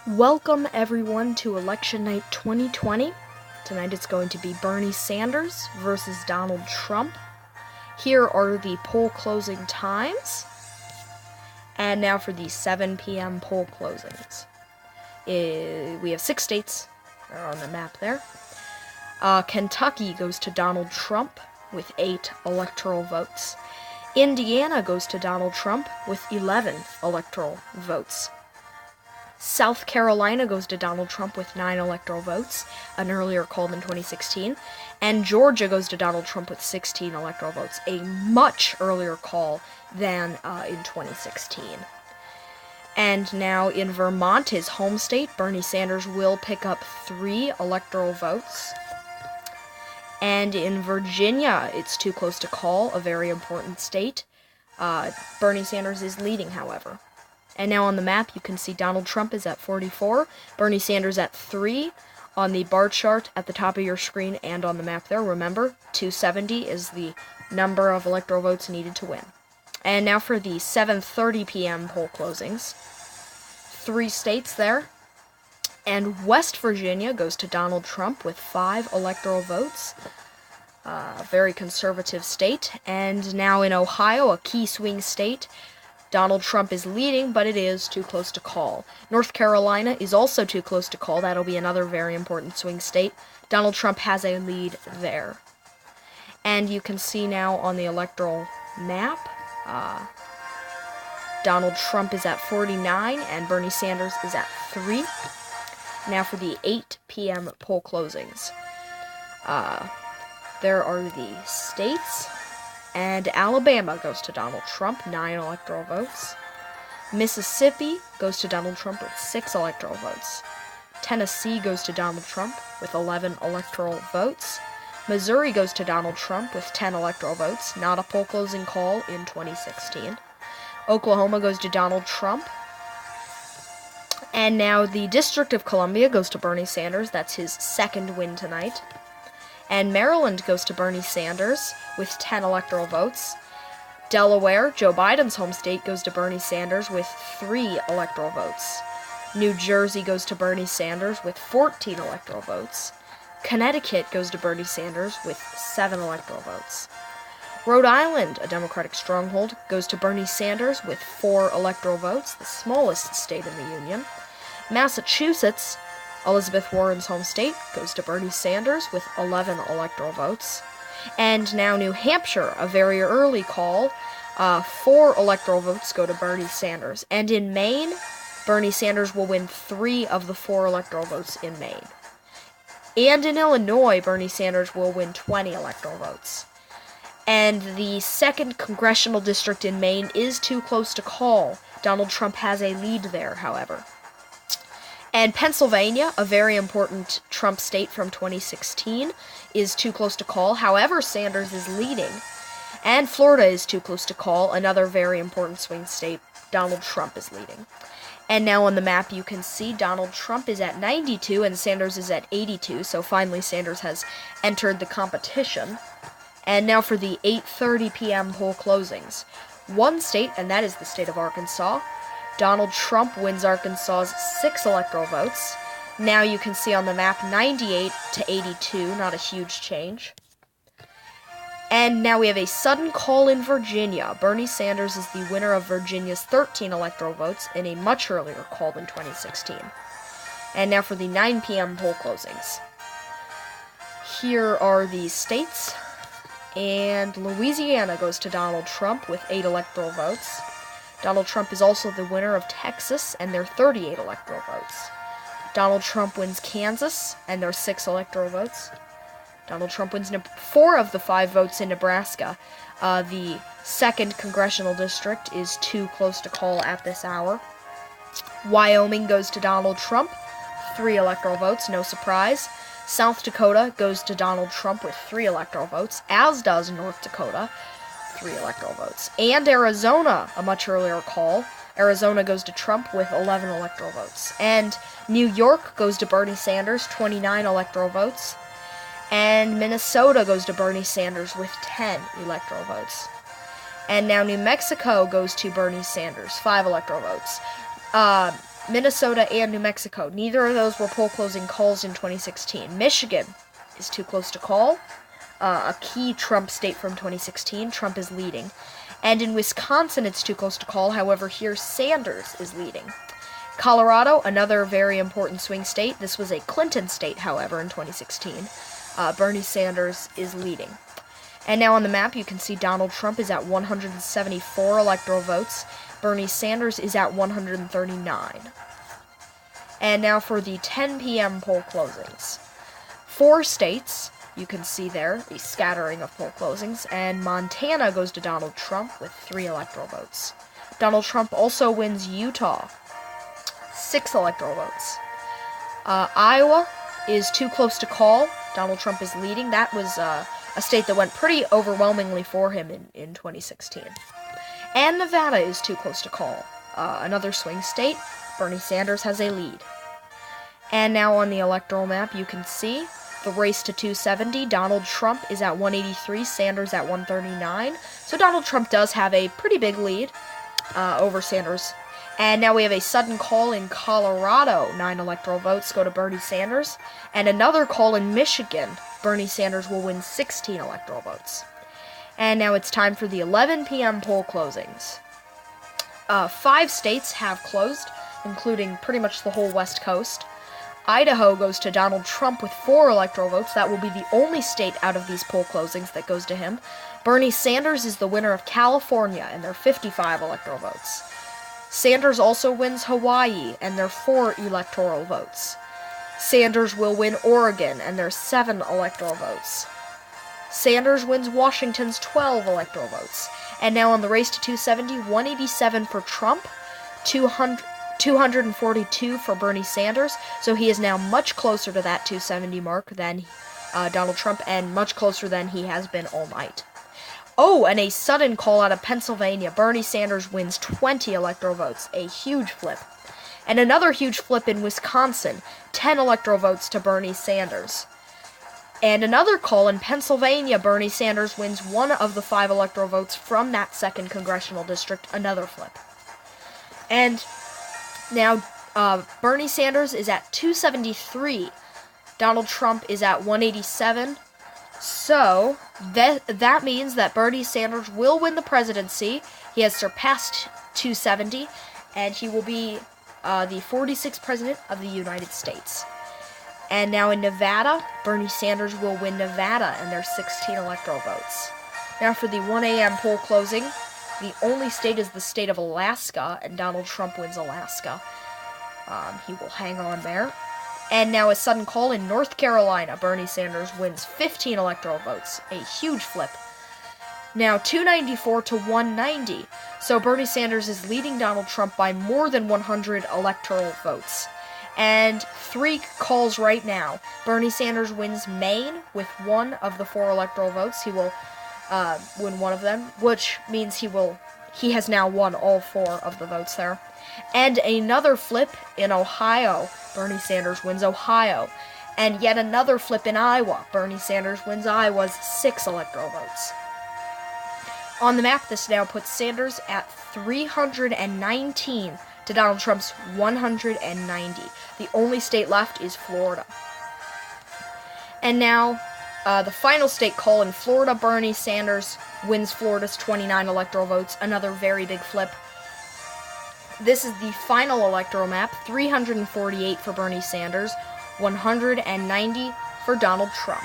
Welcome everyone to Election Night 2020. Tonight it's going to be Bernie Sanders versus Donald Trump. Here are the poll closing times. And now for the 7 p.m. poll closings. We have 6 states on the map there. Kentucky goes to Donald Trump with 8 electoral votes. Indiana goes to Donald Trump with 11 electoral votes. South Carolina goes to Donald Trump with 9 electoral votes, an earlier call than 2016. And Georgia goes to Donald Trump with 16 electoral votes, a much earlier call than in 2016. And now in Vermont, his home state, Bernie Sanders will pick up 3 electoral votes. And in Virginia, it's too close to call, a very important state. Bernie Sanders is leading, however. And now on the map, you can see Donald Trump is at 44, Bernie Sanders at 3. On the bar chart at the top of your screen and on the map there, remember, 270 is the number of electoral votes needed to win. And now for the 7:30 p.m. poll closings. 3 states there. And West Virginia goes to Donald Trump with 5 electoral votes. Very conservative state. And now in Ohio, a key swing state, Donald Trump is leading, but it is too close to call. North Carolina is also too close to call. That'll be another very important swing state. Donald Trump has a lead there. And you can see now on the electoral map, Donald Trump is at 49 and Bernie Sanders is at 3. Now for the 8 p.m. poll closings. There are the states. And Alabama goes to Donald Trump, 9 electoral votes. Mississippi goes to Donald Trump with 6 electoral votes. Tennessee goes to Donald Trump with 11 electoral votes. Missouri goes to Donald Trump with 10 electoral votes, not a poll closing call in 2016. Oklahoma goes to Donald Trump. And now the District of Columbia goes to Bernie Sanders. That's his second win tonight. And Maryland goes to Bernie Sanders with 10 electoral votes. Delaware, Joe Biden's home state, goes to Bernie Sanders with 3 electoral votes. New Jersey goes to Bernie Sanders with 14 electoral votes. Connecticut goes to Bernie Sanders with 7 electoral votes. Rhode Island, a Democratic stronghold, goes to Bernie Sanders with 4 electoral votes, the smallest state in the Union. Massachusetts, Elizabeth Warren's home state, goes to Bernie Sanders with 11 electoral votes. And now New Hampshire, a very early call, 4 electoral votes go to Bernie Sanders. And in Maine, Bernie Sanders will win 3 of the 4 electoral votes in Maine. And in Illinois, Bernie Sanders will win 20 electoral votes. And the 2nd congressional district in Maine is too close to call. Donald Trump has a lead there, however. And Pennsylvania, a very important Trump state from 2016, is too close to call. However, Sanders is leading. And Florida is too close to call, another very important swing state. Donald Trump is leading. And now on the map you can see Donald Trump is at 92 and Sanders is at 82, so finally Sanders has entered the competition. And now for the 8:30 p.m. poll closings. One state, and that is the state of Arkansas. Donald Trump wins Arkansas's 6 electoral votes. Now you can see on the map 98 to 82, not a huge change. And now we have a sudden call in Virginia. Bernie Sanders is the winner of Virginia's 13 electoral votes in a much earlier call than 2016. And now for the 9 p.m. poll closings. Here are the states. And Louisiana goes to Donald Trump with 8 electoral votes. Donald Trump is also the winner of Texas and their 38 electoral votes. Donald Trump wins Kansas and their 6 electoral votes. Donald Trump wins 4 of the 5 votes in Nebraska. The 2nd congressional district is too close to call at this hour. Wyoming goes to Donald Trump, 3 electoral votes, no surprise. South Dakota goes to Donald Trump with 3 electoral votes, as does North Dakota. 3 electoral votes. And Arizona, a much earlier call. Arizona goes to Trump with 11 electoral votes. And New York goes to Bernie Sanders, 29 electoral votes. And Minnesota goes to Bernie Sanders with 10 electoral votes. And now New Mexico goes to Bernie Sanders, 5 electoral votes. Minnesota and New Mexico. Neither of those were poll closing calls in 2016. Michigan is too close to call. A key Trump state from 2016. Trump is leading. And in Wisconsin, it's too close to call. However, here Sanders is leading. Colorado, another very important swing state. This was a Clinton state, however, in 2016. Bernie Sanders is leading. And now on the map, you can see Donald Trump is at 174 electoral votes. Bernie Sanders is at 139. And now for the 10 p.m. poll closings. 4 states, you can see there, a scattering of poll closings, and Montana goes to Donald Trump with 3 electoral votes. Donald Trump also wins Utah, 6 electoral votes. Iowa is too close to call. Donald Trump is leading. That was a state that went pretty overwhelmingly for him in 2016. And Nevada is too close to call. Another swing state. Bernie Sanders has a lead. And now on the electoral map, you can see the race to 270. Donald Trump is at 183, Sanders at 139. So Donald Trump does have a pretty big lead over Sanders. And now we have a sudden call in Colorado. 9 electoral votes go to Bernie Sanders. And another call in Michigan. Bernie Sanders will win 16 electoral votes. And now it's time for the 11 p.m. poll closings. 5 states have closed, including pretty much the whole West Coast. Idaho goes to Donald Trump with 4 electoral votes. That will be the only state out of these poll closings that goes to him. Bernie Sanders is the winner of California, and there are 55 electoral votes. Sanders also wins Hawaii, and there are 4 electoral votes. Sanders will win Oregon, and there are 7 electoral votes. Sanders wins Washington's 12 electoral votes. And now on the race to 270, 187 for Trump, 242 for Bernie Sanders. So he is now much closer to that 270 mark than Donald Trump, and much closer than he has been all night. Oh, and a sudden call out of Pennsylvania. Bernie Sanders wins 20 electoral votes. A huge flip. And another huge flip in Wisconsin. 10 electoral votes to Bernie Sanders. And another call in Pennsylvania. Bernie Sanders wins 1 of the 5 electoral votes from that 2nd congressional district. Another flip. And now Bernie Sanders is at 273. Donald Trump is at 187. So that means that Bernie Sanders will win the presidency. He has surpassed 270, and he will be the 46th president of the United States. And now in Nevada, Bernie Sanders will win Nevada, and there's 16 electoral votes. Now for the 1 a.m. poll closing, the only state is the state of Alaska, and Donald Trump wins Alaska. He will hang on there. And now a sudden call in North Carolina. Bernie Sanders wins 15 electoral votes. A huge flip. Now 294 to 190. So Bernie Sanders is leading Donald Trump by more than 100 electoral votes. And 3 calls right now. Bernie Sanders wins Maine with 1 of the 4 electoral votes. He will win 1 of them, which means he has now won all 4 of the votes there. And another flip in Ohio. Bernie Sanders wins Ohio. And yet another flip in Iowa. Bernie Sanders wins Iowa's 6 electoral votes. On the map, this now puts Sanders at 319 to Donald Trump's 190. The only state left is Florida. And now, the final state call in Florida. Bernie Sanders wins Florida's 29 electoral votes. Another very big flip. This is the final electoral map. 348 for Bernie Sanders, 190 for Donald Trump.